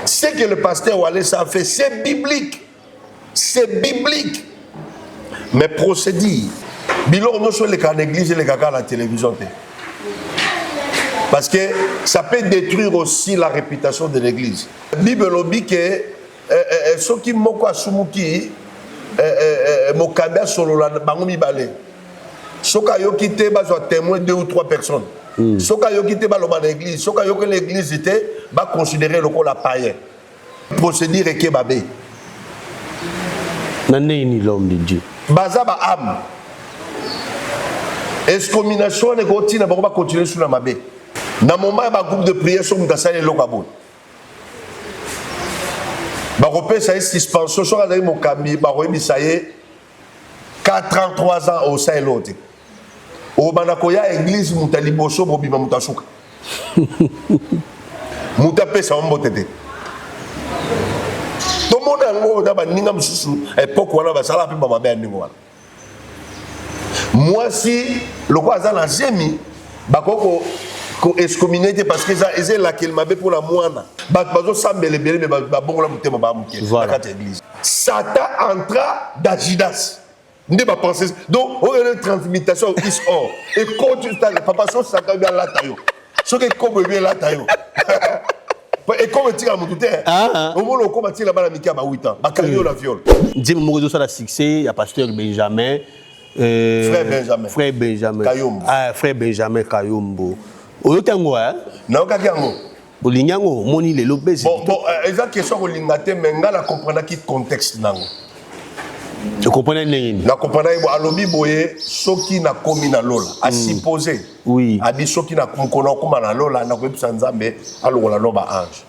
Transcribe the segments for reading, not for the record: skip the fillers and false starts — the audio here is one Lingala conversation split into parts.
Ce que le pasteur Wallace a fait, c'est biblique. C'est biblique. Mais procédure. Bilor non sur les cas l'église et les caca à la télévision. Parce que ça peut détruire aussi la réputation de l'église. La Bible dit que ceux qui m'ont assumé Mokabia solo la bangomi balé. Ceux qui ont quitté besoin témoin 2 ou 3 personnes. Ceux qui ont quitté l'église, ceux qui ont que l'église était va considérer le la païen. Procédure et kebabé. Nané ni l'homme de Dieu. Baza ba âme. Excommunication ne continue pas continuer sur la mabé. Dans le moment où groupe de prière sur Moudassane Lokabo. Baropé ça est suspension sur la Mokambi, Barobi ça est 43 ans au Sahel. Au Banakoya église Moutaliboso Bobima Moutasuka. Moutapé ça on botte. Tout le monde a un peu de ningam susu époque où on a ça la plus mabé ningwa. Moi si le roi a zemi bakoko ko excommunié parce que ça est là qu'il m'avait pour la moine bazo sambele belé mais babongola mutema ba muke la carte église Satan entra dans Judas ne pas penser donc on a une transmutation is or et quand tu t'as papa so Satan bien là tayo ce que comme bien là tayo et comme tu as mon douté au moment où comme tu la bala mika ba 8 ans ba kayo la viol Dieu mo ça la succès il y a pasteur Benjamin Frère Benjamin Kayombo. Ah, frère Benjamin Kayombo. Oyotango hein? Non kakiango. Olinyango moni le lobezi. Bon, exact question olingate mais ngala comprendre qui contexte nango. Je comprends nini. Na comprendre bo alobi boye soki na komi na lola a supposer. Oui. Abi soki na kumkona kuma na lola na kwebisa nzambe alokola no ba ange.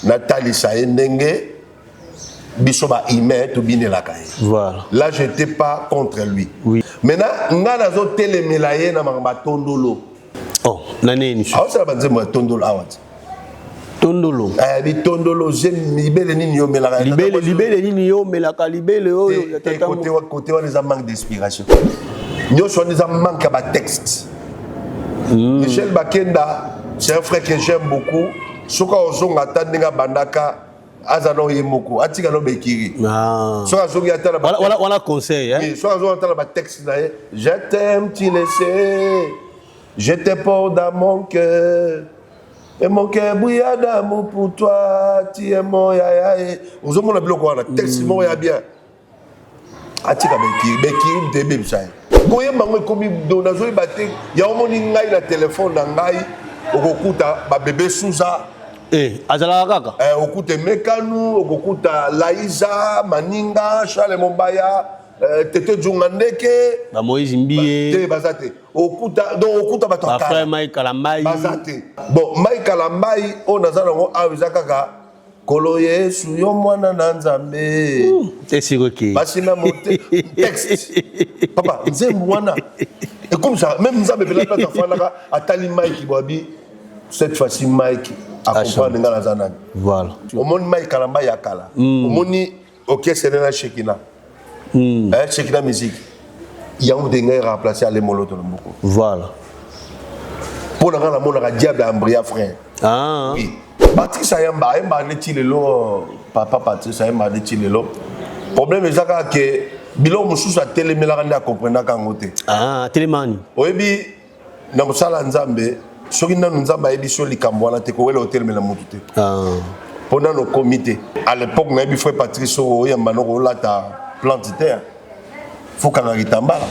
Na talisa ndenge bisoba ime to bine la kaye. Voilà. Là je n'étais pas contre lui. Oui. Maintenant ngana zo telemelaye na mangba tondolo. Oh, nani Ah ça va dire moi tondolo awat. Tondolo. Bi tondolo j'aime libele nini yo melaka. Libele nini yo melaka libele oyo côté on les a manque d'inspiration. Nous sommes des manque à texte. Michel Bakenda, c'est un frère que j'aime beaucoup. Soka ozonga tandinga bandaka azano yemoko atika no bekiri. Soka zongi atala voilà conseil hein. Oui, soka zongi atala ba texte na je t'aime tu le sais. Je te porte dans mon cœur. Et mon cœur brille d'amour pour toi, tu es mon yaya. Vous avez le texte, mon yaya bien. Atika bekiri tebe bisai. Koye mango komi donazo ibate, ya omoni ngai na téléphone na ngai, okokuta ba bébé Souza. Azala kaka. Okute Mekanu, okokuta Laiza, Maninga, Charles Mombaya. Tete Djungandeke ba Moïse Mbie te bazate okuta donc okuta bato ba frère Mike Kalambai bazate bon Mike Kalambai on azana ngo awizakaka kolo Yesu yo mwana na Nzambe te siroki basina monte texte papa nzembu wana et comme ça même Nzambe bela plata fana atali Mike Boabi cette fois-ci Mike accompagne ngala zanani voilà au monde Mike Kalambai akala au moni OK c'est na Shekina Shekina musique. Il y a un dénigre remplacé à l'émolo de l'emboko. Voilà. Pour le rendre la diable à Ambria frère. Ah. Oui. Patrice Ayamba, Ayamba netilelo, papa Patrice Ayamba netilelo. Problème est que Bilo Moussous a télémélarandi à comprendre qu'en Ah, télémani. Oebi, na musala Nzambe, soki na Nzamba ebi sur les Cambouana te ko le téléméla mutute. Ah. Pendant nos comités, à l'époque, na ebi frère Patrice Oyamba no lata plante terre. Faut qu'on arrive Tambala.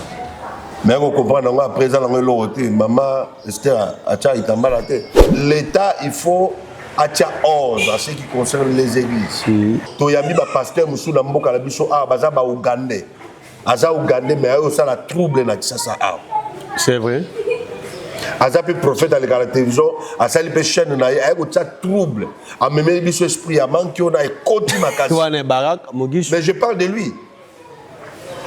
Mais on comprend après ça dans le maman Esther acha Itambala te. L'État il faut acha ordre en ce qui concerne les églises. To yami ba pasteur musu na mboka la biso a baza ba Ougandais. Aza Ougandais mais ayo ça la trouble na ça a. C'est vrai. Aza puis prophète à la télévision, asa li pe chaîne na ayo ça trouble. A même biso esprit a manque on a côté makasi. Toi ne Barak Mogish. Mais je parle de lui.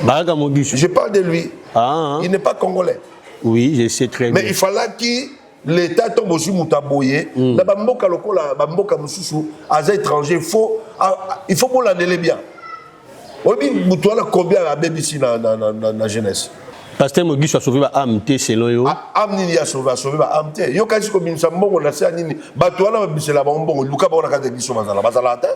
Barak Mogish. Je parle de lui. Ah. Il n'est pas congolais. Oui, je sais très bien. Mais il fallait que l'État tombe aussi Moutaboye. Dans Bamboka lokola, Bamboka Moussou, Aza étranger, il faut pour l'année bien. On dit, Moutouala combien à BBC dans la jeunesse. Pasteur Mogisu a sauvé âme selon yo. Âme nini a sauvé âme te. Yo kasi ko binisa mbongo na se nini. Bato wana bisela ba mbongo luka ba na ka te biso bazala te.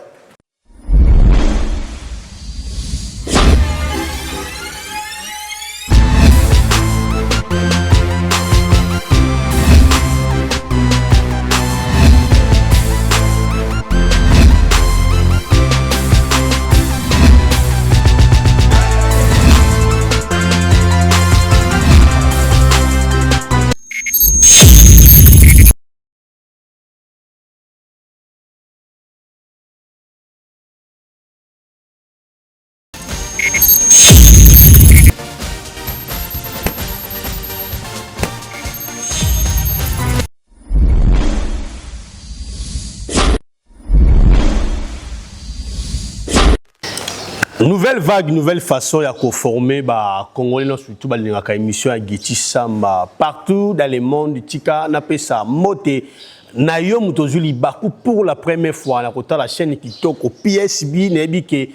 Nouvelle vague, nouvelle façon de conformer les Congolais, surtout dans les émissions à Getty Samba. Partout dans le monde, Tika n'a pas ça. Moté, Nayo Mutozuli Baku pour la première fois, dans la chaîne qui toque au PSB, Nebi que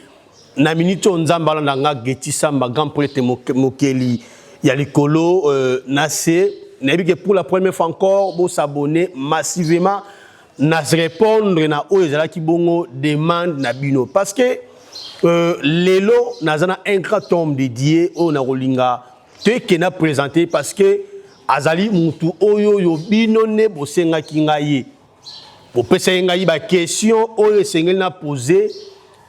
na minute on zamba na Getty Samba, grand prêtre Mokeli, il y a les colos, Nassé, Nebi que pour la première fois encore, vous s'abonner massivement, na répondre na oezala ki bongo demande na bino parce que lelo nazana un grand tome dédié au Narolinga te kena présenté parce que azali mutu oyo yo binone bosenga kingaye bo pesa ngai ba question oyo sengel na poser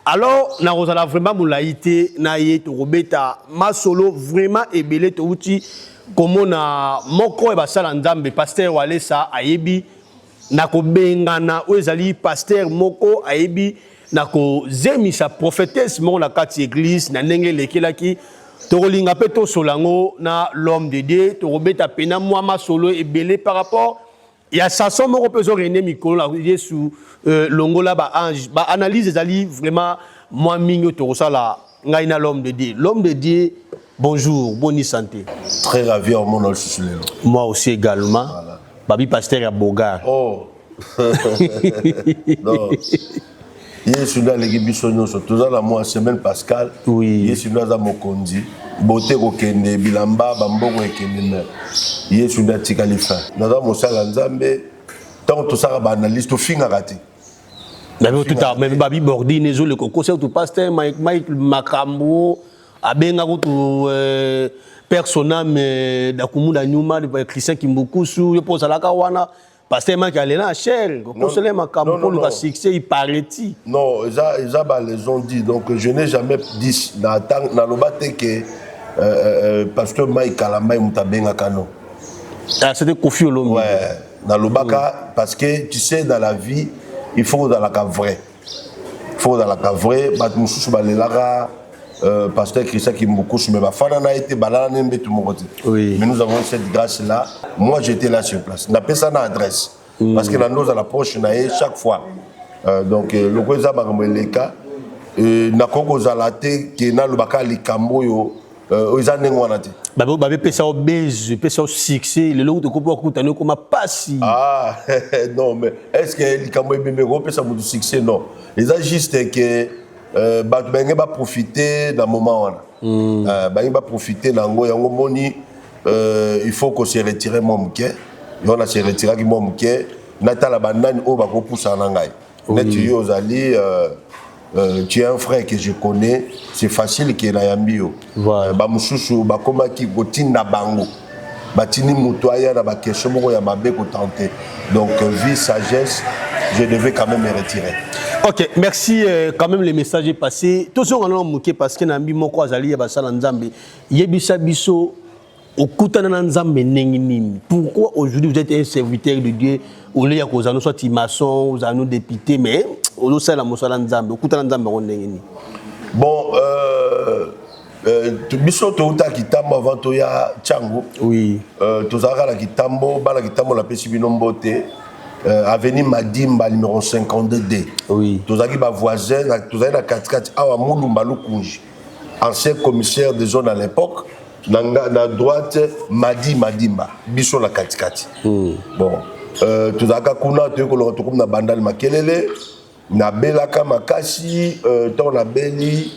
alors na rozala vraiment mulaité na ye to robeta masolo vraiment ebele to uti comme na moko e basala nzambe pasteur wale sa ayebi na ko bengana ozali pasteur moko ayebi nako zemisa prophétesse mon la kati église na ndenge lekelaki tolinga peto solango na l'homme de Dieu to robeta pena moi ma solo ebele par rapport ya sason moko peso rené mikolo la Yesu longola ba ange ba analyse ezali vraiment moi mingo to sala ngai na l'homme de Dieu bonjour bonne santé très ravi au monde moi aussi également voilà. Babi pasteur à Bogar oh non Yesu na leki biso nyonso tozala moi semaine Pascal oui Yesu na za mokonzi bote ko kende bilamba bambongo ekende na Yesu na tikalifa na za mosala nzambe tant to sara ba analyste to finga kati mais tout à même babi bordi nezo le conseil tout pasteur Mike Makambo abenga ko personnam d'akumunda nyuma de Christian Kimbukusu yo posa la kawana pasteur Mike alena cher conseiller Makambo pour le succès il paraît-il non ils ont dit donc je n'ai jamais dit dans lobate que pasteur Mike Kalamba mutabenga kano ah c'était Kofi Olomide ouais dans lobaka parce que tu sais dans la vie il faut dans la vrai bat mususu balelaka pasteur Christian Kimbukusu mais bafana na été balana nembe tout mon côté oui mais nous avons cette grâce là moi j'étais là sur place n'a pas ça na adresse parce que la nous à l'approche na chaque fois donc le koza bangameleka na koko zalate ke na lobaka likambo yo ezanengo wana te babe pesa obèse pesa succès le lot de kopo kutano comme passi ah non mais est-ce que likambo ebembe ko pesa mu succès non les juste que bengé va profiter d'un moment wana bengé va profiter nango yango moni il faut qu'on se retire mon mke on a se retiré qui mon mke natala bandani o ba ko poussa na ngai net yo zali tu es un frère que je connais c'est facile que na yambio ba mususu ba koma ki gotinda bango batini mutoya na ba question moko ya mabe ko tenter donc vie sagesse je devais quand même me retirer. Ok, merci. Quand même, le message est passé. Tout ce qu'on a moqué parce que Nambi Moko Azali Yabasala Nzambe, Yebisa Biso, Okutana Nzambe Nenginim. Pourquoi aujourd'hui vous êtes un serviteur de Dieu? Au lieu que nous soit maçon, vous avez député, mais au sein de la Mosala Nzambe, Okutana Nzambe Nenginim. Bon, biso touta kitambo avant toya Tchango. Oui. Tozara la kitambo, bala kitambo la pesi binombote. Avenue Madimba numéro 52D. Oui. Tozaki ba voisin, tozaki na katikati awa Mulumba Lukunji. Ancien commissaire de zone à l'époque, na droite Madimba, biso la katikati. Bon, tozaka kuna to ko lo to na bandal makelele, na belaka makasi, to na beli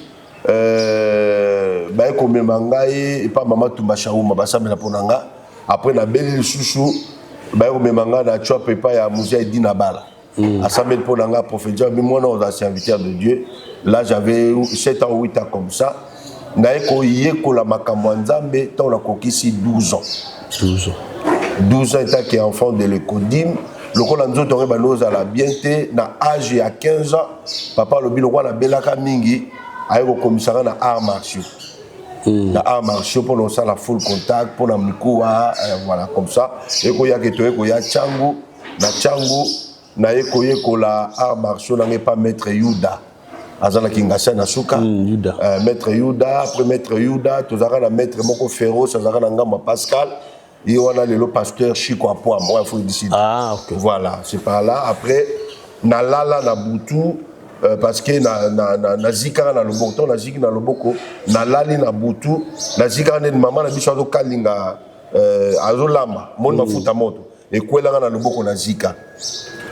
baye komema ngai epa mama Tumba Shauma basambela ponanga après na beli susu baye komema ngai na chop epa ya musée Dina Bala asambela ponanga prophétie mais moi non aux serviteurs de Dieu là j'avais 7 ans 8 ans comme ça na eko yekola makambo nzambe tant la kokisi 12 ans 12 ans étant qui est enfant de l'écodim le ko lanzo tore banoza la bienté na âge à 15 ans papa lobi le ko na belaka mingi ayo commissariat na arts martiaux na arts martiaux pour lancer la full contact pour na mikuwa voilà comme ça et ko ya keto ko ya changu na eko yekola arts martiaux na pas maître Yuda azana kingasa na suka maître Yuda après maître Yuda tozaka na maître moko féroce azaka na ngamba Pascal et on a le pasteur Chico Apoa moi il faut décider ok voilà c'est par là après na lala na butu parce que na zika na loboko na ziki na loboko na lali na butu na zika na maman na biso azo kalinga azolamba mon mafuta moto et kwela na loboko na zika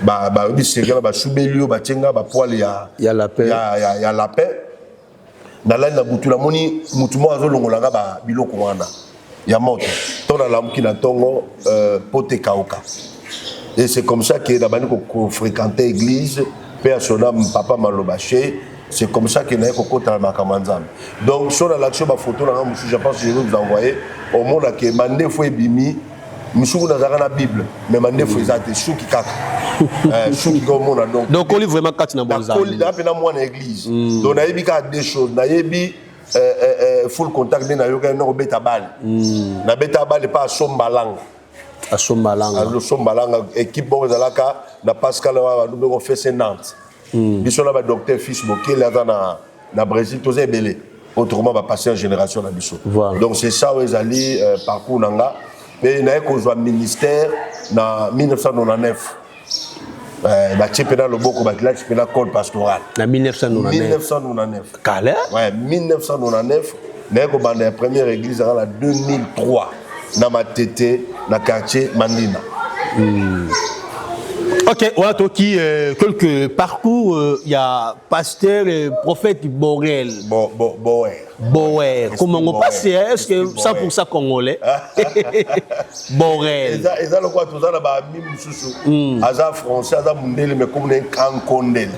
ba biseka ba subelio ba tenga ba poil ya lapin ya lapin na lali na butu na moni mutumo azolongolanga ba biloko wana ya moto tona lamuki na tongo pote kauka et c'est comme ça que d'abord qu'on fréquentait l'église père sonam papa malobaché c'est comme ça que na ko kota makamanzam donc sur l'action ba photo na musu je pense que je vais vous envoyer au monde que mande fo ebimi musu na zaka na bible mais mande fo ezate shuki kaka shuki ko mona donc on lit vraiment kati na bonza on lit na moi na église donc na yebika deux choses na yebi full contact na yoka no beta bal na beta bal pas sombalanga sombalanga équipe bon zalaka na Pascal wa nous fait c'est Nantes biso na ba docteur fils Bokele na Brésil tous belé autrement va passer en génération na biso donc c'est ça où ils allaient parcours nanga mais na ko zo ministère na 1999 ba chepena loboko ba classe pena code pastoral na 1999 Calais ouais 1999 na ko banda la première église dans la 2003 na Matete na quartier Mandina ok on a toki quelques parcours il y a pasteur prophète Borel Boer comment on passe est-ce que 100% congolais Borel eza lokwa tozala ba mi mususu aza français aza mundele mais comme un kankondel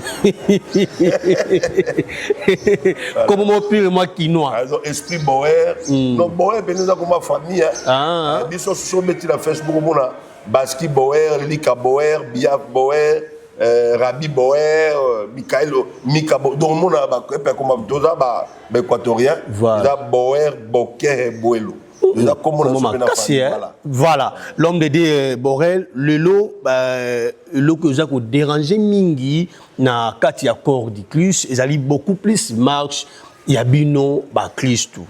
comme mon pire moi quinois esprit Boer donc Boer beneza comme famille biso so metti na Facebook mona Baski Boer Lika Boer Biaf Boer Rabi Boer, Mika Boer, donc mon comme doza ba équatorien, da Boer Boker Boelo. Voilà, l'homme de Dieu Borel, le lot que j'ai dérangé mingi na katia corps du Christ, ils allaient beaucoup plus marche, il y a bino ba Christ tout.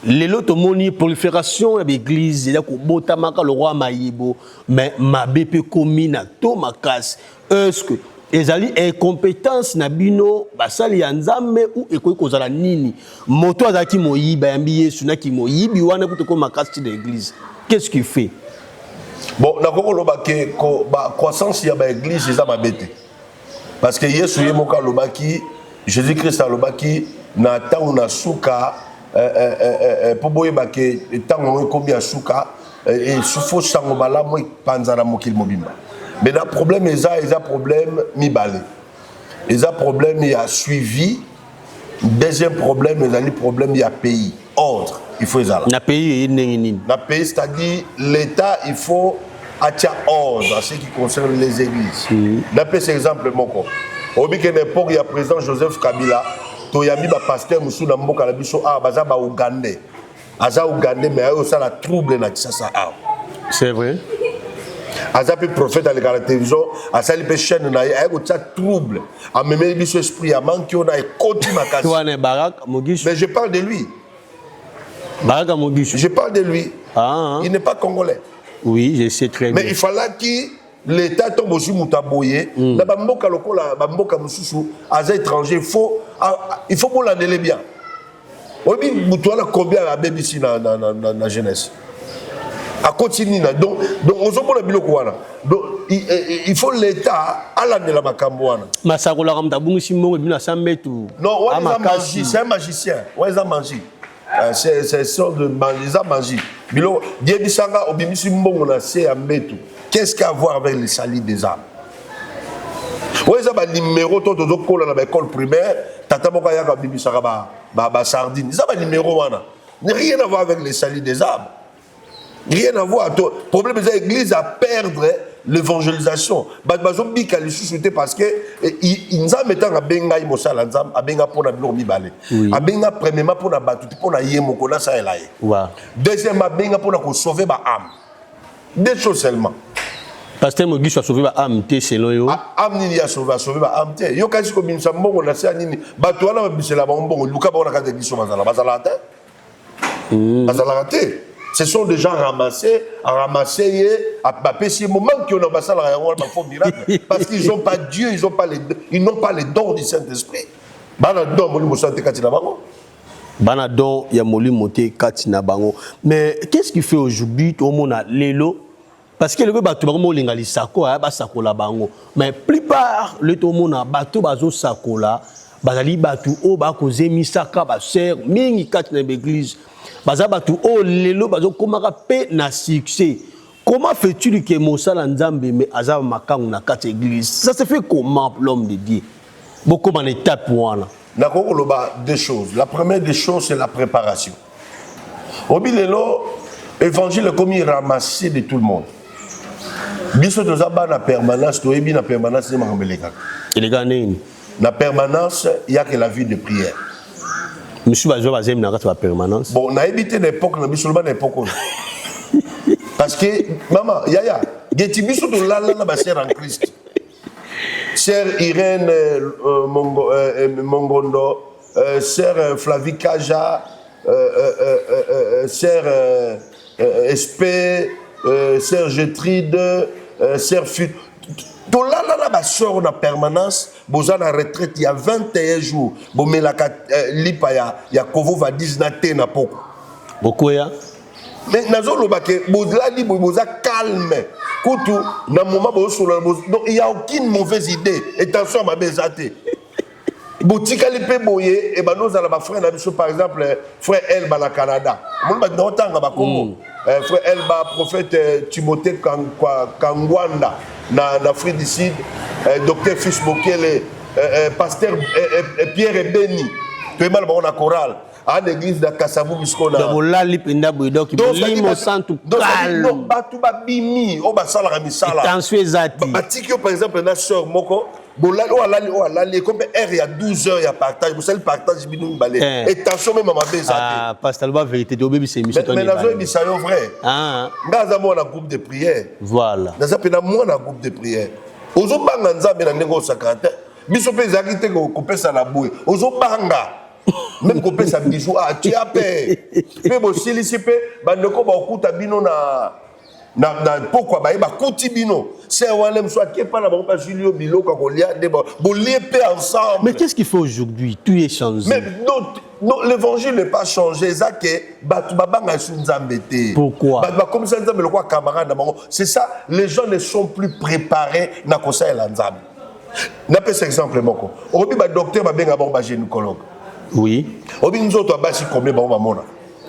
Les lots de prolifération de l'église, il y a le roi Maïbo, mais ma BP commis na to ma casse. Est-ce que les alliés incompétence na bino basali yanzame ou eko kozala nini moto azaki moyiba yambiye sunaki moyibi wana kuteko makasi de l'église. Qu'est-ce qu'il fait? Bon, na koko loba ke ko ba croissance ya ba église eza mabete. Parce que Yesu yemoka lobaki, Jésus-Christ a lobaki na tangu na suka pour boyeba ke tango ekobi ya suka et sufo sango malamu panzana mokili mobimba. Mais le problème est un problème mi-balé. Il y a un problème, il y a suivi. Deuxième problème, il y a un problème, il y a pays. Ordre, il faut ça. Le pays, c'est-à-dire l'État, il faut attirer ordre en ce qui concerne les églises. D'après cet exemple, au bique n'importe il y a président Joseph Kabila, Toyami, pasteur Moussou Namboka, la biso, Baza, Ougandais. Aza Ougandais, mais il y a aussi la trouble, c'est vrai. Azapi prophète à la télévision, à sa chaîne, il y a un trouble. À même biso esprit, à manquer, on a écouté ma casse. Mais je parle de lui. Je parle de lui. Il n'est pas congolais. Oui, je sais très bien. Mais il fallait que l'État tombe aussi Moutaboye. La bamboka lokola, bamboka mususu, aza étranger, il faut pour l'année bien. On dit Moutouala combien à BBC dans la jeunesse. À continuer donc on se pose le biloko wana donc il faut l'État à la de la makamboana masakola ramta bungu simbo bina 100 mètres non c'est un magicien ouais ça magie C'est sorte de magie. Bilo, Dieu bisanga obimisi mbongo na se ambetu. Qu'est-ce qu'il y a à voir avec les salis des âmes? Oui, ça va numéro tout au cours dans l'école primaire. Tata moka yaka bibisanga ba sardine. Ça va numéro wana. Rien à voir avec les salis des âmes. Rien à voir. Le problème c'est l'église à perdre l'évangélisation. Bazombi kali susute parce que nzambe tanga benga imosala nzambe abenga pona bilo mibale. Abenga premièrement pona batu pona yemoko na sa elaye. Deuxièmement abenga pona ko sauver ba âme. Deux choses seulement. Pasteur Mogiso a sauvé ba âme té selon yo. Âme nini a sauvé ba âme té. Yo kasi ko binisa mbongo na sa nini batu wana bisela ba mbongo luka ba na ka église bazala té. Bazala té. Ce sont des gens ramassés, à passer un moment qui ont passé miracle parce qu'ils n'ont pas Dieu, ils n'ont pas les dons du Saint-Esprit. Mais qu'est-ce qui fait aujourd'hui tout le monde a l'élo? Parce que le bateau a sako, mais plupart le tout le monde a bateau bazo sako là, bazali bateau o ba koze misaka ba ser mingi kat na l'église. Bazabatu oh lelo bazo komaka pe na succès. Comment fais-tu que Mosala Nzambe mais azaba makangu na kat église? Ça se fait comment l'homme de Dieu? Beaucoup en étape wana. Nakoko loba deux choses. La première des choses c'est la préparation. Obi lelo évangile comme il ramassé de tout le monde. Biso tozaba na permanence to ebi na permanence de makambeleka. Il gagne. Na permanence il y a que la vie de prière. Monsieur Bazo Bazem n'a pas permanence. Bon, on a évité l'époque, on a mis seulement l'époque. Parce que, maman, Yaya, Getibiso de la sœur en Christ. Sœur Irène Mongondo, sœur Flavie Kaja, sœur Espé, sœur Gétrude, sœur Fut. Tout là, ma soeur en permanence, Bozan en retraite il y a 21 jours. Bon, mais la lipa ya Kovo va dire na poko. Beaucoup ya. Mais nazo lobake, Bozla li boza calme. Koutou, na moment donc il y a aucune mauvaise idée. Attention à ma bezate. Boutika li pe boye et ben nous allons ba frère na biso par exemple frère Elba na Canada. Mon ba notanga ba Congo. Frère Elba prophète Timothée Kangwanda. Dans l'Afrique du Sud, docteur Fils Bokele, pasteur Pierre Ebeni, tout le monde a chorale. À l'église de Kassabou, puisqu'on a. Donc, là, il y a des gens qui calme. Par exemple, la sœur Moko, comme il y a 12 heures, il y a partage. Vous savez, le partage, et attention même à ma bête. Ah, pasteur, la vérité, mais c'est vrai. Ah. Nous avons un groupe de prière. Voilà. Nous avons un groupe de prière. Aux autres, nous avons un négoce sacré. Nous avons un groupe de prière. Même qu'on peut s'habiller, tu as peur. Mais bon, si les CP, bandeko ba okuta bino na pourquoi ba kuti bino. C'est un lem soit qui pas na ba pas Julio Bilo quand on lia de bon lié ensemble. Mais qu'est-ce qu'il faut aujourd'hui? Tout est changé. Mais non, l'évangile n'est pas changé, ça que batu babanga su nzambete. Pourquoi? Batu comme ça nzambe le quoi camarade na bango. C'est ça, les gens ne sont plus préparés na kosa la nzambe. Na pèse exemple moko. Obi ba docteur ba benga ba gynécologue. Oui.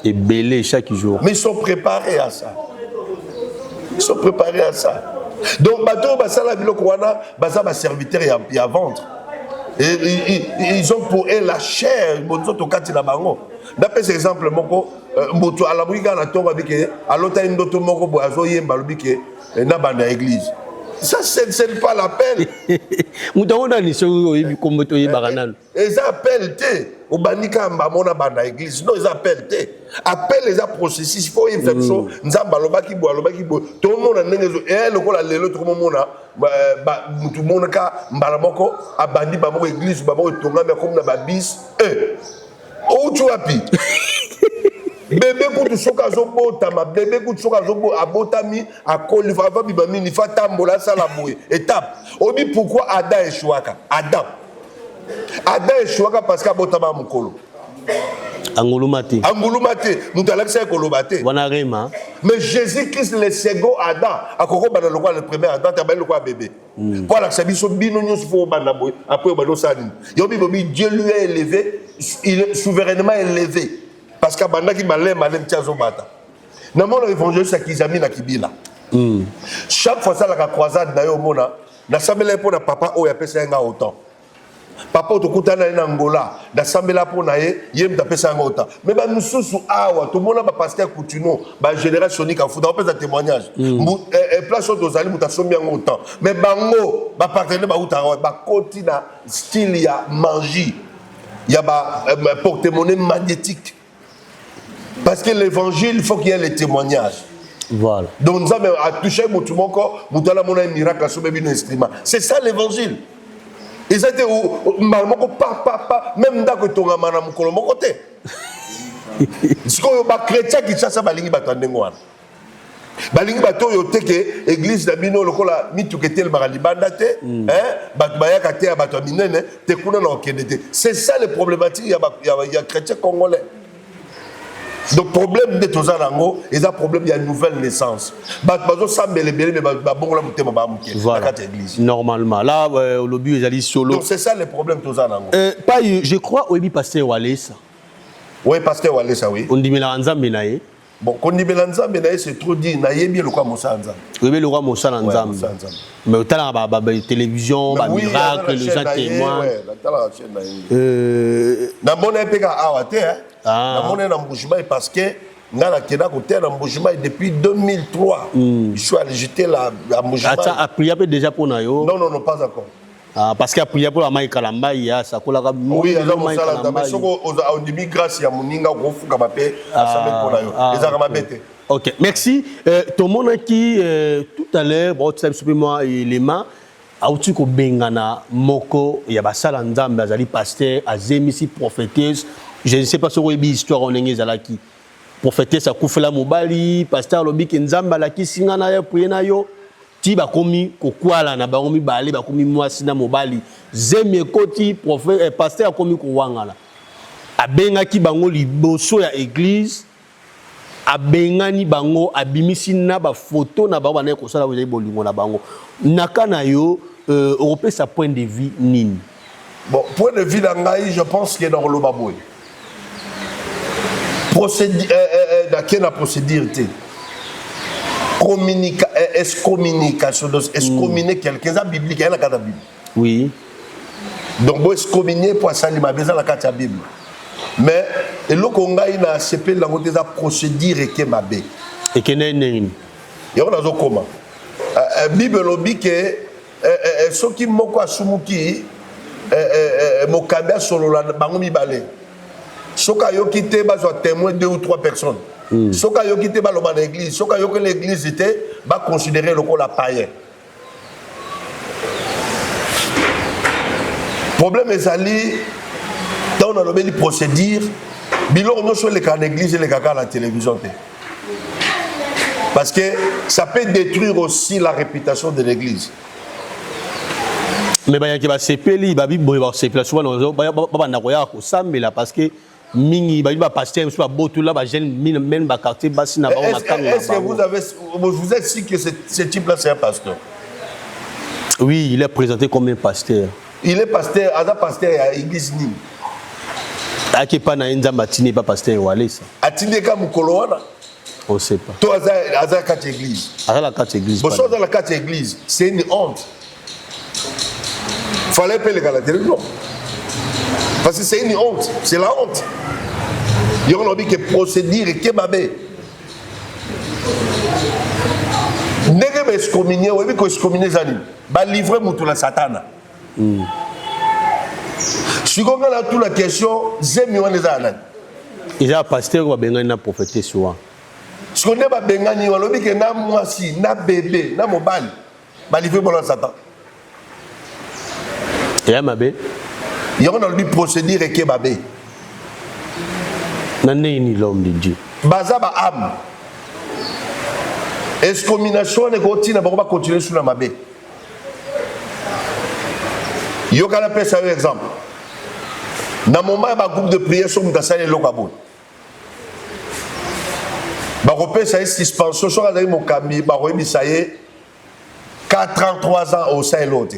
Et belé chaque jour. Mais ils sont préparés à ça. Ils sont préparés à ça. Donc, bateau, basala bilokwana, basala serviteur et à vendre. Et ils ont pour eux la chair. Bonzo to kati na bango. D'après cet exemple, moko, moto à la briga na tomba bike, à l'autre une d'autres moko boazo yemba lobike, na banda église. Ça, c'est pas l'appel. Ils appellent au banika mbamona banda église. Non, ils appellent appellent les processus. Il faut y faire ça. Nzamba lobaki bo lobaki bo. Tout le monde a nengezo. Et le kola lelo tout le monde a tout le monde ka mbalamoko abandi bamoko église bamoko tonga mais comme na babis. Où tu appi? Bébé kutu soka zobota ma bébé kutu soka zobo abotami akoli va bibami ni fatambola sala boye étape obi pourquoi Adam échouaka Adam échouaka parce qu'abotama mukolo angulumate mutalakisa kolobate wanarema mais Jésus-Christ le second Adam akoko bana lokwa le premier Adam tabali lokwa bébé pour la sabiso bino nyos fo bana boye après bano sani yobi bobi Dieu lui a élevé il est souverainement élevé. parce que bandaki malem tiazo bata na mona évangéliste Kizami na Kibila chaque fois ça la croisade na yo mona na sambela pour papa oya pesa nga autant papa otokutana na Angola na sambela pour na ye mta pesa nga autant mais ba mususu awa to mona ba pasteur Coutinho ba génération Sonic afuda pesa témoignage place dozali muta sombi nga autant mais bango ba partenaire ba utara ba koti na style ya magie ya ba porte-monnaie magnétique parce que l'évangile il faut qu'il y ait les témoignages. Voilà. Donc nous avons touché mon corps, nous avons un miracle à sauver un instrument. C'est ça l'évangile. Ils étaient même dans que ton amana mon côté. Ce qu'on a chrétien qui chasse balingi batandengwana. Balingi bato yo teke église de bino lokola mitu ketel baralibandate batbaya kate bato minene te kuna na okendete. C'est ça les problématiques il y a chrétiens congolais. Donc problème de Tozarango, il y a un problème, il y a une nouvelle naissance. Voilà. Normalement. Là, le but est solo. Donc c'est ça le problème Tozarango. Je crois au pasteur Walesa. Oui, pasteur Walesa, oui. On dit Melanzambe nae. Bon, quand on dit Melanzambe nae, c'est trop dit. Nae bien le roi Moussa Nzambe. Oui, le roi Moussa Nzambe. Mais au temps la télévision, le miracle, les gens témoins. Na mona peka awate na mona na Mbujimaï parce que ngala kena ko terre na Mbujimaï depuis 2003. Je suis allé jeter la Mbujimaï. Attends, a prié déjà pour nayo. Non, pas encore. Parce qu'il a prié pour la Maï Kalamba, il y a ça kola oui, alors Moussa Nzambe soko on dit grâce ya muninga ko fuka bape assemblée pour nayo. Ezaka mabete. OK, merci. Tout le monde qui tout à l'heure bon tu sais moi élément auti ko bengana moko ya basala nzambe azali pasteur azemisi prophétesse je ne sais pas ce que histoire on ngeza laki prophétesse akufela mobali pasteur lobi ke nzambe laki singana ya puyena yo ti bakomi kokwala na bango mibale bakomi mwasi na mobali zemi ekoti prophète pasteur akomi ko wangala abengaki bango liboso ya église abengani bango abimisi na ba photo na bango na ko sala bolingo na bango nakana yo européen sa point de vue nini. Bon, point de vue d'Angaï, je pense qu'il est dans le baboué. Dans la procédure, excommunication, excommunier quelqu'un, c'est biblique, il y a la carte de la Bible. Oui. Donc, vous excommunier pour salir ma besoin la carte de la Bible. Mais, le Congaï n'a accepté la procédure et qui est ma bé. Et qui est nini. Et on a dit comment? Bible lobby que ceux qui m'ont quoi sumuki mokambia solo la bango mibale soka yo kité ba zo témoin 2 ou 3 personnes soka yo kité ba lo ba l'église soka yo que l'église était ba considérer le la païen problème est ali dans on a le procédure bilo on sur les cas l'église et les caca à la télévision parce que ça peut détruire aussi la réputation de l'église. Mais il y a sepeli babi boy ba sepela souvent ba na koya ko sambela parce que mingi babi ba pasteur so ba botula ba jeune men ba quartier basi na ba makanga. Est-ce que vous êtes sûr que ce type là c'est un pasteur? Oui, il est présenté comme un pasteur. Il est pasteur, ada pasteur à église ni. Ake pa na nzamba tini pas pasteur walesa. Atinde ka mukolo wana. On ne sait pas. Toi ada quatre église. Ada la quatre église. Bon dans la quatre église, c'est une honte. Fallait payer la télévision. Parce que c'est une honte. C'est la honte. Il y a un qui procédure et qui est babé. N'est-ce pas excommunié, oui, mais excommunié, va livrer mon tour à Satan. Si on a toute la question, j'aime mieux les années. Il y a un pasteur qui va bien prophéter souvent. Si on a bien gagné, on a dit que na moisi, na bébé, na mobile, va livrer mon Satan. Il y a mabé. Il y a un procédure et qui est babé. Nani l'homme de Dieu. Baza ba âme. Excommunication ne continue pas continuer sur la mabé. Yo kala pesa un exemple. Dans moment ba groupe de prière sur mukasale lokabo. Ba repesa suspension sur azali mokambi ba rebisaye 43 ans au sein l'autre.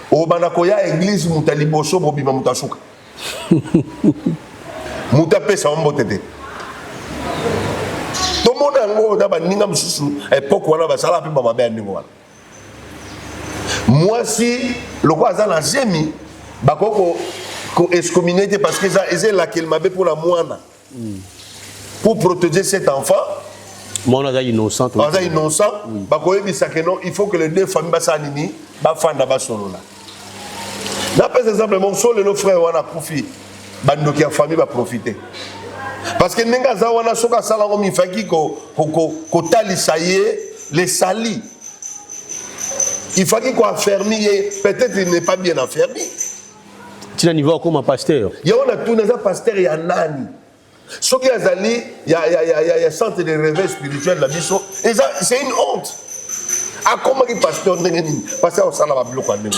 Au banakoya église mutaliboso bobima mutasuka. muta pesa mbote te to mona ngo da ba ninga mususu époque wana ba sala pe ba mabe ndingo wana moi si le quoi ça la zemi ba ko excommunié parce que ça c'est là qu'il m'avait pour la moine pour protéger cet enfant. Mon on est innocent. On est innocent. Bah quoi non, il faut que les deux familles basa nini, bah fan d'abord solo là. Là par exemple mon seul nos frères on a profité, bah donc la famille va profiter. Parce que nenga za wana soka sala ko mi faki ko tali saye les sali. Il faut qu'il soit fermé, peut-être il n'est pas bien enfermé. Tu as un niveau comme un pasteur. Il y a tout un pasteur, il y a nani. Ce qui est allé, il y a centre de réveil spirituel la mission. C'est une honte. À comment il pasteur pasteur au salama bloc en négo.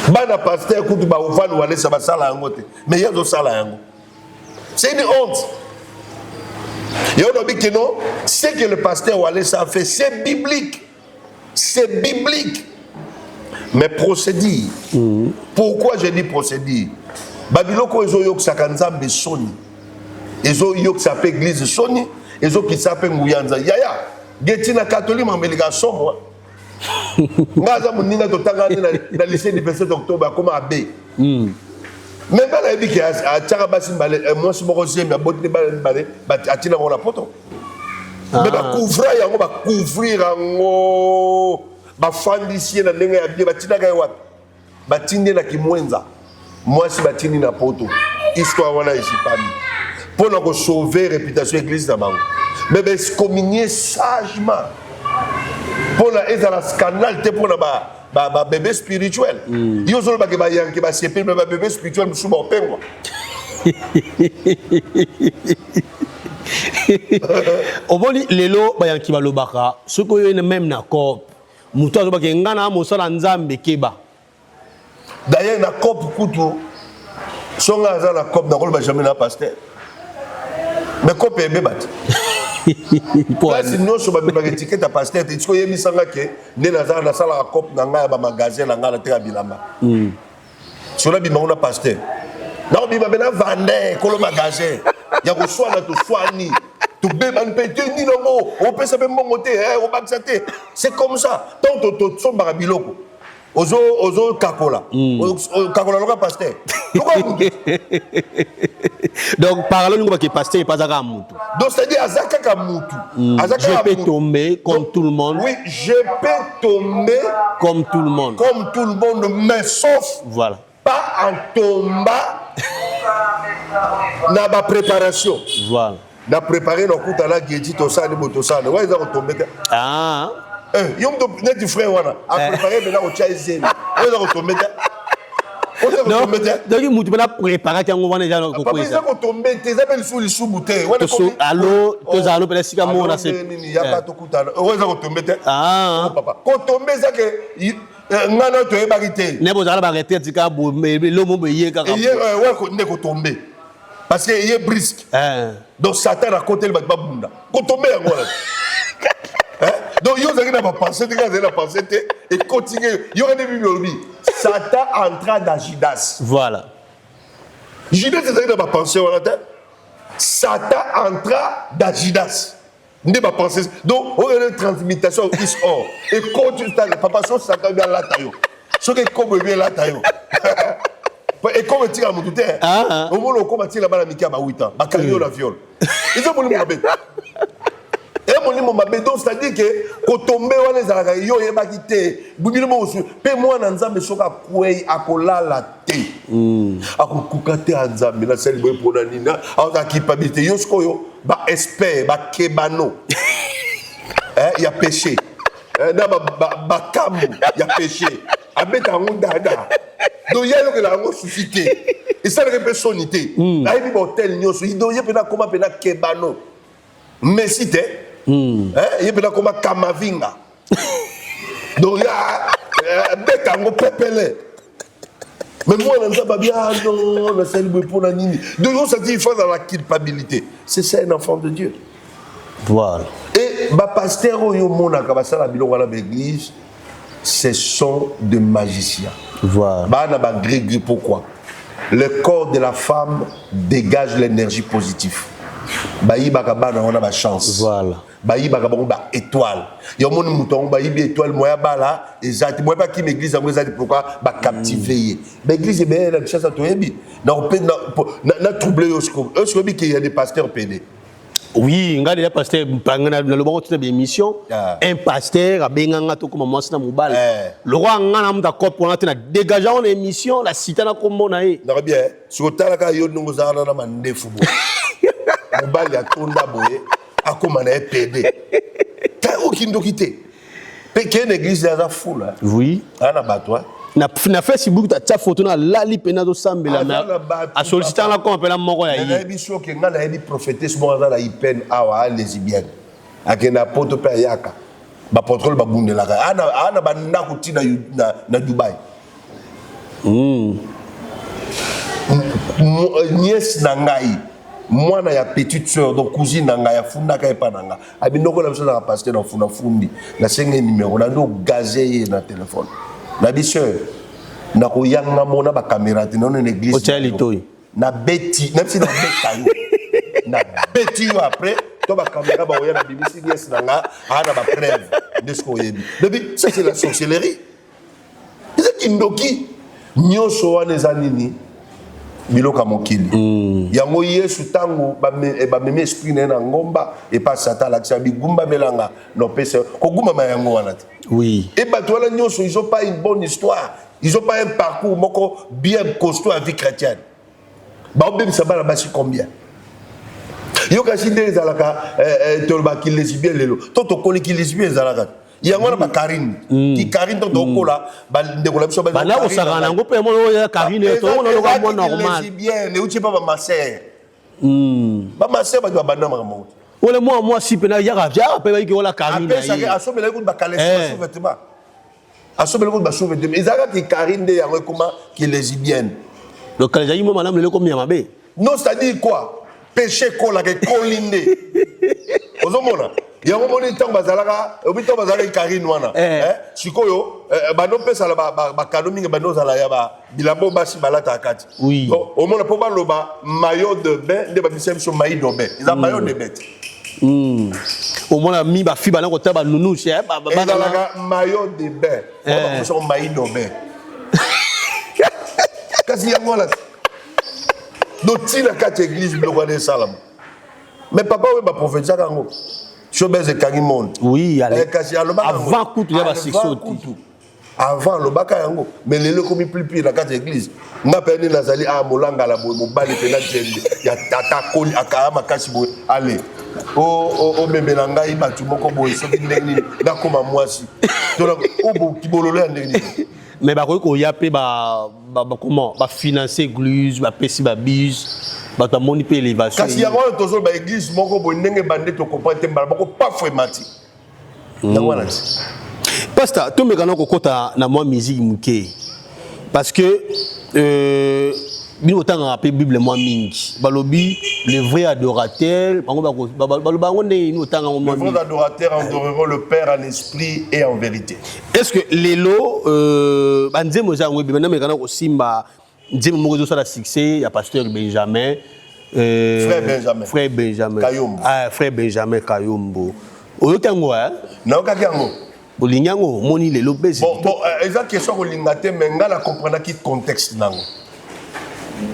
Bana pasteur kutu ba ufanu wale sa basala ngote. Mais il y a do sala yango. C'est une honte. Il y a un que non, ce que le pasteur wale ça fait, c'est biblique. C'est biblique. Mais procédure. Pourquoi je dis procédure? Babiloko ezo yok sakanzambe soni. Ezo yok sape église soni. Ezo ki sape nguyanza. Yaya. Getina catholique mambelika somo. Ngaza muninga totanga na lycée du 27 octobre comme abbé. Mais ben la biki a tchaka basi mbale moi si moko zembe botne mbale atina mona poto. Mais ba couvrir yango ba couvrir yango ba fandisier na ndenge ya bien batina ga wapi. Batinde na kimwenza. Moi si batini na poto. Histoire wana ici parmi. Pour nous sauver la réputation de l'église d'Abango. Mais excommunier sagement. Pour la être un scandale pour le bébé spirituel. Il y a un bébé qui va se faire le bébé spirituel sous mon père. Au bon lelo bayan ki balobaka ce ko yo même na cop muto azobaka ngana mosala nzambe keba. D'ailleurs na cop kutu songa za na cop na ko ba jamais na pasteur. Mais cop e bebat. Parce que nous sommes ba étiquette à pasteur tu ko yemi sanga ke ne na za na sala cop na nga ba magasin na nga na te bilamba. Sur la bima on a pasteur. Na bima bena vande ko le magasin. Ya ko soana to soani. Tu béban pété ni non on peut savoir mon côté on va accepter. C'est comme ça. Tant to son barabiloko. Ozo kakola. Kakola loka pasteur. Donc parlons nous que pasteur pas à mutu. Donc c'est-à-dire azaka ka mutu. Je peux tomber comme tout le monde. Oui, je peux tomber comme tout le monde. Comme tout le monde mais sauf voilà. Pas en tomba na ba préparation. Voilà. Na préparer nos coups à la guédi to ça ni moto ça. Ouais, ils ont tombé. Ah. Yom do net frère wana a préparer maintenant au chaise. Ouais, ils ont tombé. Non, donc mutu bana préparer tango wana déjà ko ko ça ko tomber tes appels sous les sous-bouteilles. Ouais, allo, tos allo pela sika mo na se. Ya pas to kutana. Ouais, ils ont tombé. Ah. Papa. Ko tomber ça que ngana to ebakité. Ne bo zala ba retraite tika bo lo mo beye kaka. Ouais, ko ne ko tomber. Parce que il est brisque. Donc Satan a côté le babunda. Ko tomber ngona. Donc il y a pas pensé et continuer. Il y aurait des bibliologies. Satan entra dans Judas. Voilà. Judas c'est pas pensé on a Satan entra dans Judas. Ne pas penser. Donc on a une transmutation is or et continue papa so Satan bien là tayo. Ce que comme bien là tayo. Et comme tu as mon tout au moment où comme tu là-bas la mika ba 8 ans, ba carrière la viol. Ils ont voulu m'abbé. Et mon mabé donc c'est-à-dire que ko tomber wana zalaka yo yeba kité bubilo mo osu pe moi na nzambe soka kwei akolala te akokuka te nzambe na sel boy pona nina aza culpabilité yo skoyo ba expert ba kebano il y a péché na ba kambu il y a péché abeta ngudada donc il y a que la ngo suscité et ça ne peut soniter là il hôtel nyoso il doit y pena comment pena kebano mais si t'es il y a comme Kamavinga. Donc il y a des tango pepele. Mais moi, on n'a pas bien, non, on a célébré pour la nini. Donc ça dit il faut dans la culpabilité. C'est ça un enfant de Dieu. Voilà. Et ma pasteur au Yomona, quand ça la bilon à l'église, ce sont des magiciens. Voilà. Bah na ba grégri pourquoi? le corps de la femme dégage l'énergie positive. Baïbaka bana on a ma chance. Voilà. Baïbaka bon ba étoile. Yo mon mouton baïbi étoile moya bala exact. Moi pas qui m'église en exact pourquoi ba captiver. L'église est belle la chance à toi ebi. Na troublé au scope. Au scope qui y a des pasteurs pédés. Oui, nga déjà pasteur pangana le bon toute émission un pasteur a benganga to comme moi na mobile. Le roi ngana mta cop pour na dégageant en émission la cité na kombo na e. Na bien. Sur tala ka yo ndongo za na mandefu bo. Mobile ya tonda boye akoma na PD. Ta okindo kité. Pe une église ya foule. Oui. Ana batwa. Na Facebook ta photo na lali pena do sambela na a sollicitant la comme appela moko ya yi. Na biso ke ngana ya di prophétesse mo za la ipen awa lesbienne. Akena poto pe yaka. Ba contrôle ba bundela ka. Ana ba ndako ti na Dubai. Nièce na ngai. Mwana ya petite sœur donc cousine na ngai ya funda ka epa na nga. Abi ndoko la biso na pasteur na funda fundi. Na senge numéro na ndo gazé na téléphone. Na biso na koyanga mona ba caméra te non l'église na beti même si na betayo na beti yo après to ba caméra ba oya na BBC yes na nga ana ba preuve de ce qu'on y dit depuis ça c'est la sorcellerie c'est kindoki nyoso wana ezanini biloka mokili yango yesu tango ba meme esprit na ngomba et pas satan la tsabi gumba melanga no pesa ko gumba mayango wana. Oui. Et bah toi là ils ont pas une bonne histoire, ils ont pas un parcours moko bien costaud à vie chrétienne. Bah on peut savoir là-bas combien. Yo kasi des alaka tolba ki lesbien lelo. Toto koli ki lesbien zalaka. Yango na ba Karine. Ki Karine to kola ba ndeko la biso ba. Ba na ko sakana ngo pe mo ya Karine to mo na ko normal. Lesbien ne uti pas ba ma sœur. Ba ma sœur ba do ba na mo. Ole moi si pena ya ga pe ba ki wala Karine. Après ça a somme le coup ba calais sous-vêtement. A somme le coup ba sous-vêtement. Ezaka ki Karine de yango comment qui lesbienne. Le calais mo madame le comme yamabe. Non, c'est-à-dire quoi? Péché kola ke kolinde. Ozomona. Yango moni tango bazalaka, obito bazalaka Karine wana. Sikoyo bano pesa la ba kanominga bano zala ya ba bilabo basi balata akati. Oui. Donc au monde po ba loba maillot de bain de ba bisem so maillot de bain. Ils ont maillot de bête. Au moins mi ba fi ba na ko ta ba nunu che ba bazalaka maillot de bain. On va so maillot de bain. Kasi yango la Dotina quatre églises bloquées de salam. Mais papa oui ba prophétiser kango. Chobez et Kangimon. Oui, allez. Avant coup tu y a section. Avant le baka yango. Mais les le comme plus la quatre églises. N'a pas ni nazali a molanga la bo bali pena jende. Ya tata koli akama kasibo. Allez. O membelanga ibatu moko boy so ndeni na koma mwasi. Donc o bo kibololo ndeni. Mais bah ko yape ba comment ba financer église ba pesi ba bus ba ta moni pe élévation kasi yango tozo ba église moko bo ndenge bande to comprendre mbala bako pas frémati yango wana pasteur to mekana ko kota na moi musique muke parce que bino tanga pe bible moi mingi balobi le vrai adorateur bango bango ne no tanga moi le vrai adorateur adoreront le Père en esprit et en vérité. Est-ce que lelo banzemo za ngwe bana mekana ko simba nzemo moko zo sala succès ya pasteur Benjamin frère Benjamin Kayombo frère Benjamin Kayombo oyo tango na ka yango olinyango moni lelo bezi bon exact question ko lingate mais ngala comprendre ki contexte nango.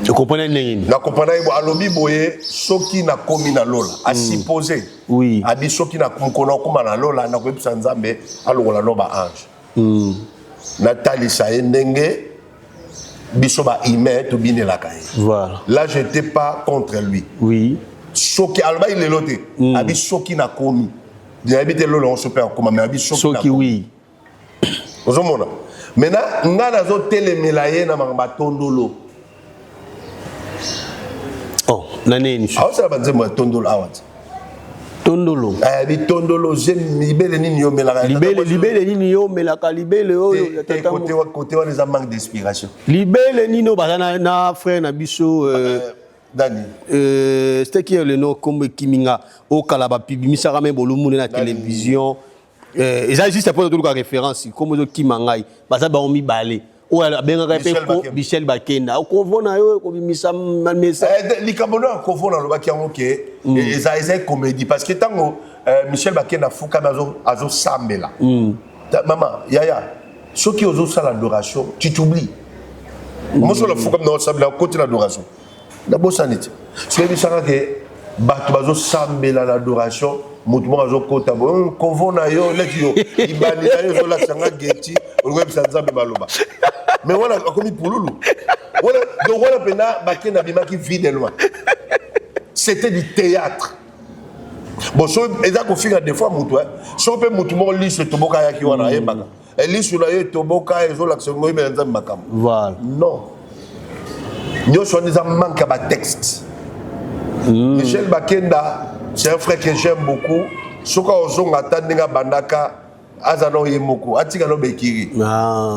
Je comprenais rien. Na comprenais bo alobi boye soki na komi na lola a supposer. Oui. A di soki na kumkono kuma na lola na ko epsa nzambe alola no ba ange. Na talisa ndenge biso ba ime to binela kai. Voilà. Là j'étais pas contre lui. Oui. Soki alba il elote. Abi soki na komi. Dia habite lola on se perd comme mais abi soki oui. Ozomona. Maintenant ngana zo telemela ye na mangba tondolo. Oh, naneni. Ah, ça va dire moi tondolo awat. Tondolo. Bi tondolo j'aime libele ni yo melaka. Libele ni yo melaka libele oyo tata côté on les a manque d'inspiration. Libele ni no bazana na frère na biso Dani. C'était qui le nom comme Kiminga au Kalaba bimisa même bolumu na télévision. Et ça juste pour tout le référence comme Kimangai. Baza ba on mi balé. ou abengaka pe Michel Bakenda okovona yo ko bimisa message likambono okovona lo bakiango ke eza comédie parce que tango Michel Bakenda fuka azo sambela maman yaya ceux qui osent ça l'adoration tu t'oublies moi sur la fuka no sambela côté l'adoration d'abord ça n'est ce que bisanga ke bato bazo sambela l'adoration mutumo azo kota bon konvona yo leki yo ibani yo zo la sanga geti olweb sanzambe maloba mais voilà comme pululu voilà donc voilà pena Bakenda bimaki vide loin c'était du théâtre bon so eza ko finga des fois mutu so pe mutumo lise toboka yaki wana yebaka elise la yo toboka ezo la sengo me nzambe makam voilà non nyo so nisa manque ba texte Michel Bakenda c'est un frère que j'aime beaucoup. Soka ozonga tandinga bandaka azano yemoko atika no bekiri.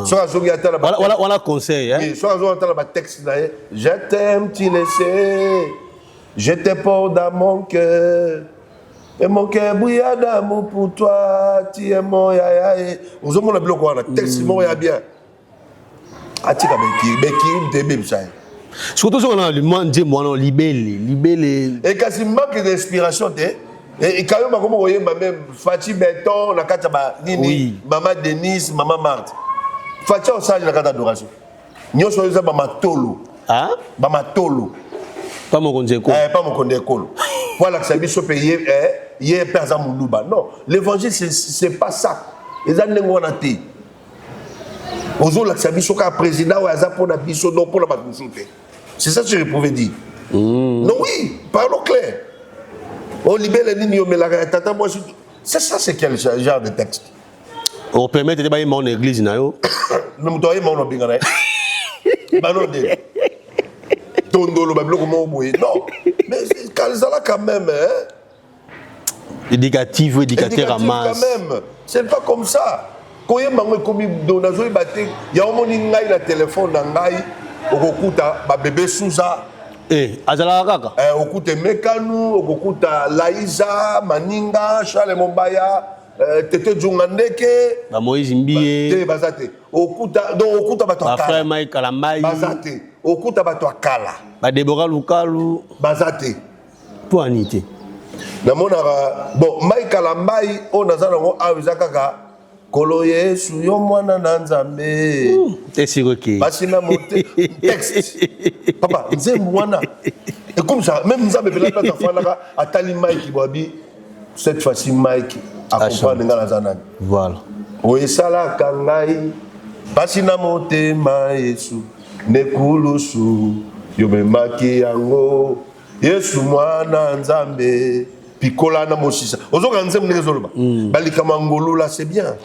Soka zonga tala voilà conseil hein. Oui, soka zonga tala ba texte na je t'aime tu le sais. Je te porte dans mon cœur. Et mon cœur brille d'amour pour toi, tu es mon yaya. Ozomona biloko wana texte mo ya bien. Atika bekiri te bebisa. Surtout on a le moins dit moi non libellé et quasi manque d'inspiration et quand même comme voyez même Fati Béton la kata ba nini maman Denise maman Marthe Fati on sage la kata adoration nyoso eza ba matolo hein ba matolo pas mon kondeko pas mon kondeko voilà que ça biso payer hier par exemple Muluba non l'évangile c'est pas ça les andengo na té ozo la que biso ka président ou aza pour la biso non pour la batouté. C'est ça que je pouvais dire. Non, oui, parlons clair. On libère les lignes, mais la tata, moi, c'est ça, c'est quel genre de texte? On permet de débattre mon église, non? Non, tu as mon obligé. Non, mais quand même, hein? Éducatif ou éducateur à masse. Quand même, c'est pas comme ça. Quand il y a un comme Donazo, il y a un moment où il y a un téléphone dans okuta ba bébé Souza azala kaka okuta Mekanu okuta Laiza Maninga Charles Mombaya Tete Djungandeke ba Moïse Mbie bazate okuta donc okuta bato akala frère Mike Kalambai bazate okuta bato akala ba Deborah Lukalu bazate pour anité na monara bon Mike Kalambai on azana ngo awizaka Kolo Yesu yo mwana na Nzambe. T'es sûr que Basina monte texte. Papa, nzembo wana. Et comme ça, même Nzambe pela ta fala atali Mike Bobi cette fois-ci Mike accompagne ngala zanani. Voilà. Oyesala kangai basina monte ma Yesu nekulusu yo memaki yango Yesu mwana Nzambe. Pikola na mosisa. Ozoka nzembo nezoloba. Balikama ngolo là c'est bien.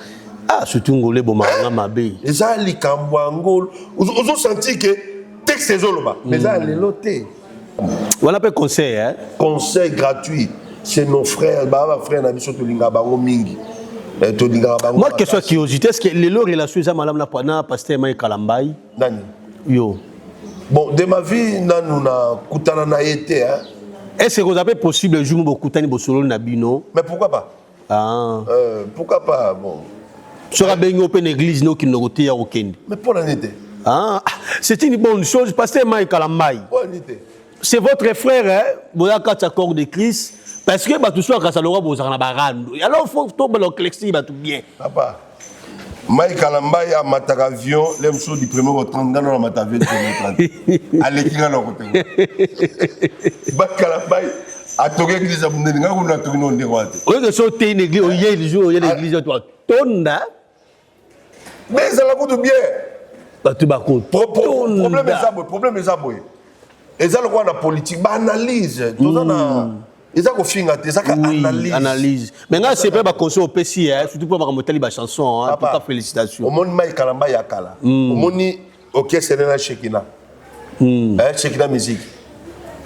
Ah, surtout ngolé bomanga mabe. Eza likambo ngolo. Ozo senti que texte ezoloba. Mais ça leloté. Voilà peu conseil hein. Conseil gratuit. C'est nos frères, baba frère na biso to linga bango mingi. To linga bango. Moi question curiosité est-ce que les relation ça madame la pana pasteur Mike Kalambai? Nani? Yo. Bon, de ma vie nanu na kutana na été hein. Est-ce que vous avez possible jour beaucoup tani bosolo na bino? Mais pourquoi pas? Ah. Pourquoi pas? Bon. Sera bien open église no qui n'aurait ya okende. Mais pour l'année. Ah, c'est une bonne chose pasteur Mike Kalambai. Pour l'année. C'est votre frère hein, boya katsa corps de Christ parce que ba tout soit ka lora bozaka na barando. Alors faut tomber le collectif ba tout bien. Papa. Mike Kalambai a mataka avion, l'emso du premier au 30 dans la matavie de 30. Allez qui dans côté. Mike Kalambai a toqué l'église à Bundé, nga kuna toqué non déroité. Au lieu de sauter une église, il y a les jours, il y a l'église toi tonda. Mais ça la coûte bien. Ba tu ba ko. Problème est ça boy. Et ça le quoi la politique, ba analyse, tout ça na ils ont finga des analyse mais là c'est pas ba conseil au PC hein surtout pour monter les chansons hein tout à félicitations au monde Mike Kalambai yakala au monde OK c'est na Shekina Shekina musique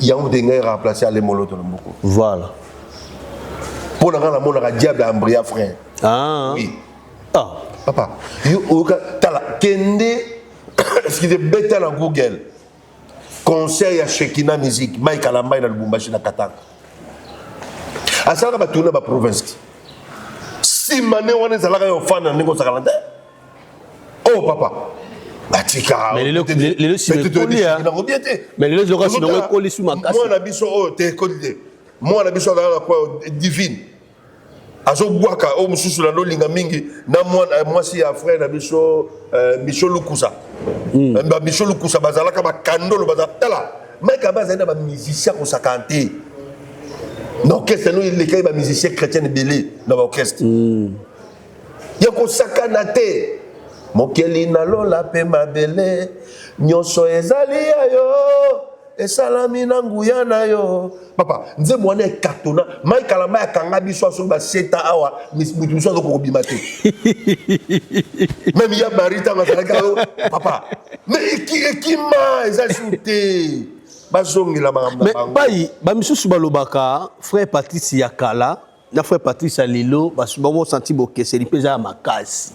il y a un dingue remplacer à les moloto beaucoup voilà pour la mona diable embria frère ah oui ah papa you tala kende ce qui est bête dans Google conseil à Shekina musique Mike Kalambai na Lubumbashi na Katanga. Asala ba tourner ba province. Si mané on est zalaka yo fan ndingo sakalante. Oh papa. tika mais les si mais les aura si non collé sous ma casse moi na biso oh te collé moi na biso na quoi divine azo bwaka o mususu na lolinga mingi na moi si ya frère na biso Michel Lukusa ba Michel Lukusa bazalaka ba kandolo bazatala mais ka bazana ba musicien ko sakanté non qu'est-ce que nous les kay ba musicien chrétien belé na ba orchestre ya ko sakana te mokeli na lola pe mabele nyonso ezali ayo esalami na nguya na yo papa nze mwana ekatona mai kalamba akanga biso aso ba seta awa mutu biso azo kobima te même ya barita masalaka papa mais ekima ezali sute bazongela mais bai ba misusu balobaka frère Patrice Yakala na frère Patrice Alilo basuba senti bokeseli peza makasi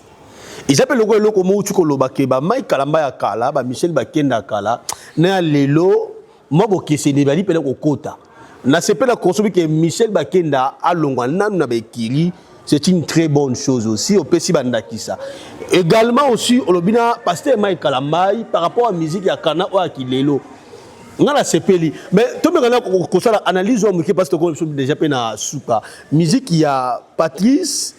ils appellent le loko mo tu ko lobake ba mai kalamba ya kala ba Michel Bakenda kala na lelo mo bokeseli bali pele ko kota na sepela konsobi que Michel Bakenda alongwa nanu na bekiri c'est une très bonne chose aussi au pesi bandakisa également aussi olobina pasteur mai kalambai par rapport à musique ya kana o akilelo ngala sepeli mais to me kana ko sala analyse o parce que ko déjà pe na suka musique ya Patrice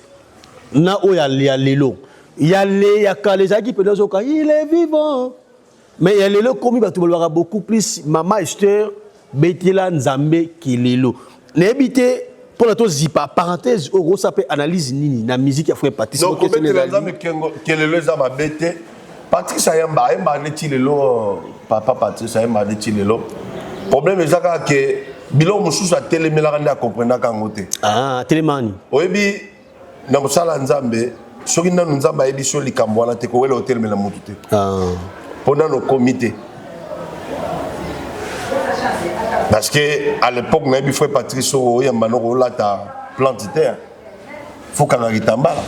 na o ya lelo il y a les qui peuvent dire il est vivant mais il y a les commis beaucoup plus Mama Esther Betela Nzambe qui lelo n'habité pour la zipa parenthèse au gros ça peut analyse nini na musique ya frère Patrice donc Betela Nzambe qui lelo za bete Patrice ayamba neti lelo papa Patrice ayamba neti lelo problème ezaka que bilo mususu a téléméla na comprendre kangote ah télémani oyebi na musala Nzambe soki nanu nzambe ayebi so likambo wana te kowela otelemela motu te mpona no comité parce que à l'époque nayebi frère Patrice oyamba noko olata plante terre fokanga kitambala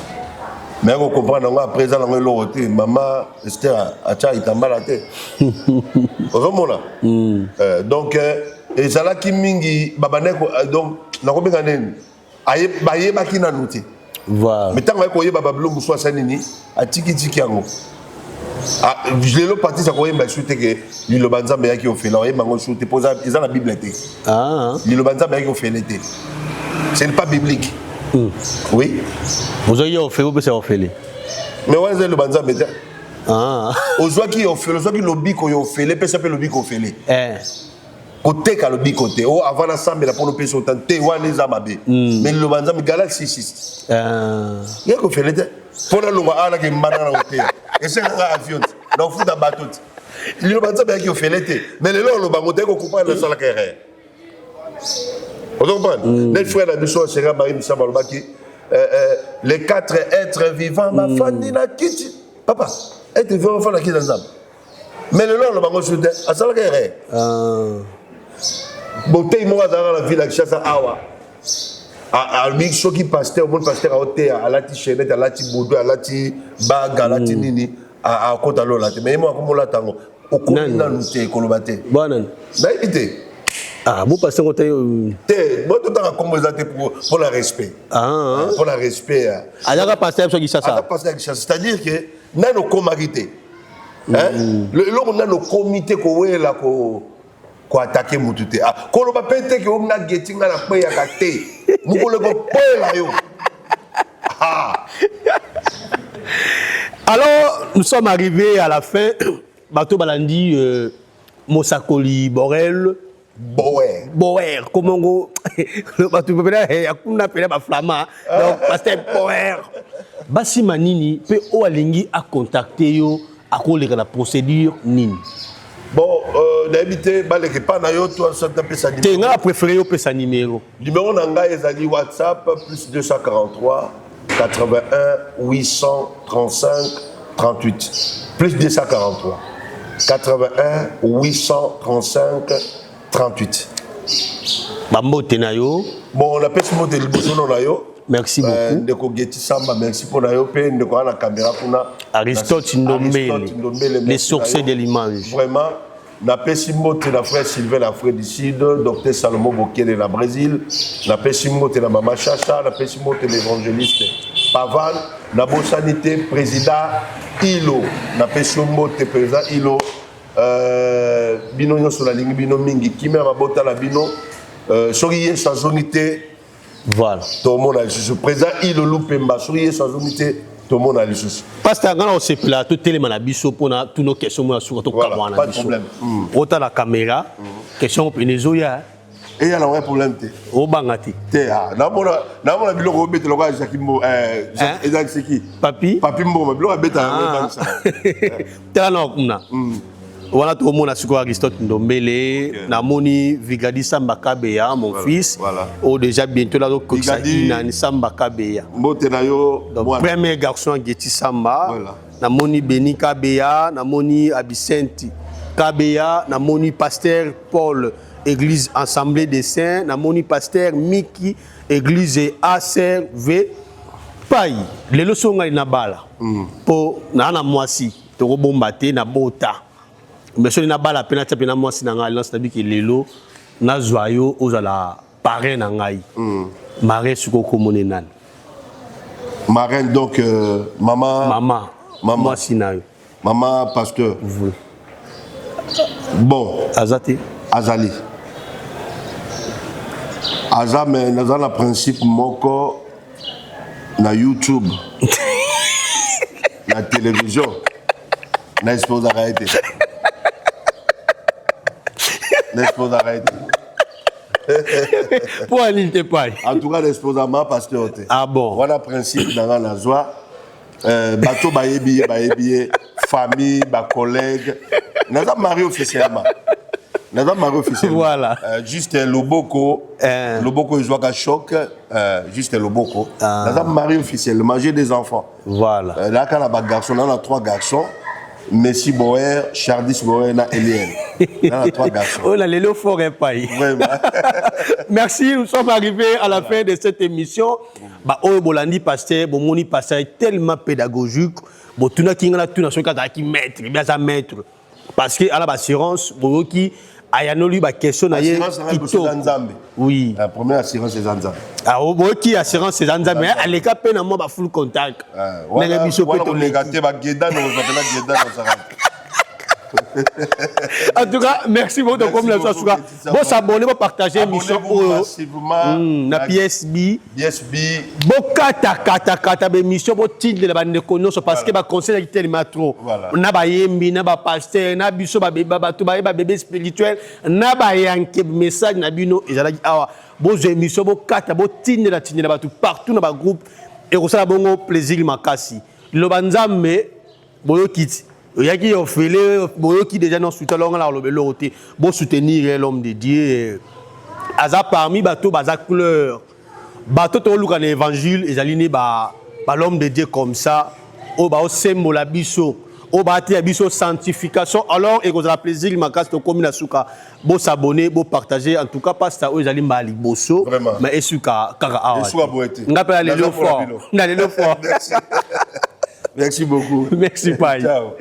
mais ko comprendre ngo après eza nango eloko te mama Esther atia kitambala te ozomona donc ezalaki mingi babaneko donc nakobenga nini bayebaki nanu te voilà mais tant que vous avez un soit sanini à tiki tiki yango je l'ai parti ça koyeba shooter que le banza meya qui fait là et mango shooter poser ils ont la bible té le banza meya qui fait l'été ce n'est pas biblique oui vous avez fait vous c'est fait mais ouais le banza meya aux gens qui ont fait le soit qui lobby ko yo fait les pesa pe lobby ko fait côté ka lobby côté oh avant ensemble la pour le pesa autant té wana za mabe mais le banza me galaxy 6 il y a ko fait l'été pour la loi ala ke mbana na hôtel et c'est un avion donc faut dans bateau le banza be qui fait l'été mais le lo bango te ko couper la sala carré on comprend les frères la biso sera Marie Missa Balobaki les quatre êtres vivants ma famille na kiti papa être vivant fa la kiti ensemble mais le lo bango soude à sala carré beauté mo dans la ville à Chassa awa à lui qui pasteur mon pasteur à hôtel à la t-shirt à la t-boudou à la t-bag à la t-nini à côté de là mais moi comme là tango au combien nous t'es colobate bon d'ailleurs vous passez côté moi tout temps comme vous êtes pour le respect pour le respect à la pasteur qui ça c'est-à-dire que nano comarité l'homme nano comité ko wela ko attaquer mutute ko lo ba pete ke omna getinga na pe ya kate mukole ko pela yo alors nous sommes arrivés à la fin bateau balandi Mosakoli Borel Boer comment go le bateau pela akuna pela ba flama donc pasteur Boer basi manini pe o alingi a contacter yo akoleka la procédure nini bon d'habiter baleke pas na yo toi ça taper sa numéro tenga préféré yo pe sa numéro nanga ezali WhatsApp plus 243 81 835 38 plus 243 81 835 38 bambote na yo bon on appelle ce mot de liboso na yo merci beaucoup ndeko Geti Samba merci pour na yo pe ndeko na caméra kuna Aristote Ndombele les sourcils de l'image vraiment napesi mbote na frère Sylvain la frère du Sud docteur Salomon Bokele na Brésil napesi mbote na mama Chacha napesi mbote l'évangéliste Paval, Nabo Sanité, président Ilo, Napesio Mbote, président Ilo, Bino Nyo sur la ligne, Bino Mingi, Kimé Mabota la Bino, Soriye sans unité, voilà. Tout le monde a le président Ilo Lupemba, Soriye sans unité, tout le monde a le souci. Parce que quand on se plaît, tout le monde a biso pour toutes nos questions sur tout voilà, pas de problème. Autant la caméra, question pour les oya. Et il y a un problème. Au bangati. Na bilo ko bete lokwa Jakimbo Ezak Seki. Papi Mbo bilo ko bete na ça. Tela na kuna. Wana to mona siko Aristote Ndombele, na moni Vigadi Samba Kabeya mon fils. Voilà. Oh déjà bientôt là donc ça ina Samba Kabeya. Mbote na yo premier garçon Geti Samba. Voilà. Na moni Beni Kabeya, na moni Abisenti Kabeya, na moni pasteur Paul Église Assemblée des Saints, na moni pasteur Miki, Église ACRV, Pai, les leçons na bala. Po na mwasi, to bombate na bota. Mais sur na bala pena tapena mwasi na ngai lance tabi ki lelo na joyau ozala parrain na ngai. Marraine suko komone nan. Marraine donc maman mwasi na yo. Maman pasteur. Oui. Bon, Azate Azali. Aza mais naza na principe moko na YouTube na télévision na expose arrêter pour aller te paye en tout cas l'exposement parce que ah bon voilà principe dans la joie bateau bayebi famille ba collègue naza marié officiellement. Voilà. Juste Loboko. Loboko joue à choc. Juste Loboko. Nous sommes mariés officiellement. J'ai des enfants. Voilà. Là, quand on a garçons, on a 3 garçons. Messi Boer, Chardis Boer et Eliel. On a 3 garçons. Oh là, les lots forêt paille. Vraiment. Merci, nous sommes arrivés à la fin de cette émission. Bah, oh, Bolandi pasteur, bon, moni pasteur tellement pédagogique. Bon, tout le monde a tout dans son cas qui maître, bien ça maître. Parce que à l'assurance, bon, qui ayanoli ba question na ye kito. Oui. La première assurance c'est Zanzambe. Ah bon qui assurance c'est Zanzambe mais à l'écart peine moi ba full contact. Voilà biso peut négatif ba Geda nous appelle Geda dans sa. En tout cas, merci beaucoup de comme la chose. Bon s'abonner, bon partager l'émission na PSB. Bon kata émission bon titre de la bande connaissance parce que ba conseil tellement trop. Na ba yembi na ba pasteur na biso ba bébé spirituel na ba yanke message na bino ezala awa bon émission bon kata bon titre la titre ba tout partout na ba groupe et ko sala bongo plaisir makasi. Lo banzambe boyo kiti il y a qui ont fait qui déjà dans soutien bon soutenir l'homme de Dieu aza parmi bateau baza couleur bateau to luka na évangile et aligné ba l'homme de Dieu comme ça au ba symbole biso au ba te biso sanctification alors et qu'on a plaisir makasi to comme na suka bon s'abonner bon partager en tout cas pas ça aux ali mbali bosso mais esuka kaka awa ngapela les lots fort na les lots fort. Merci beaucoup. Merci, Paille. Ciao.